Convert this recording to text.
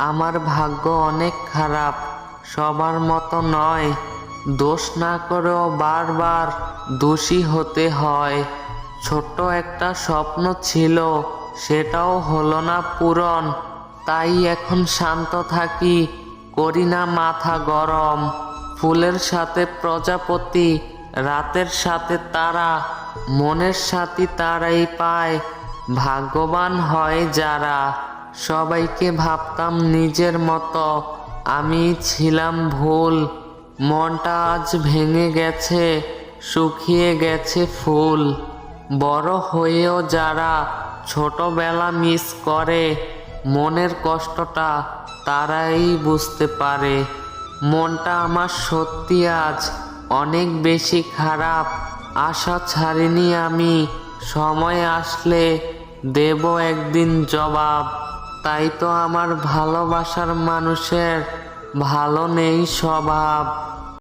আমার ভাগ্য অনেক খারাপ, সবার মতো নয়। দোষ না করেও বারবার দোষী হতে হয়। ছোট্ট একটা স্বপ্ন ছিল, সেটাও হলো না পূরণ। তাই এখন শান্ত থাকি, করি না মাথা গরম। ফুলের সাথে প্রজাপতি, রাতের সাথে তারা, মনের সাথী তারাই পায়, ভাগ্যবান হয় যারা। সবাইকে ভাবতাম নিজের মতো, আমি ছিলাম ভুল। মনটা আজ ভেঙে গেছে, শুকিয়ে গেছে ফুল। বড় হয়েও যারা ছোটবেলা মিস করে, মনের কষ্টটা তারাই বুঝতে পারে। মনটা আমার সত্যি আজ অনেক বেশি খারাপ। আশা ছাড়িনি আমি, সময় আসলে দেব একদিন জবাব। তাই তো আমার ভালোবাসার মানুষের ভালো নেই স্বভাব।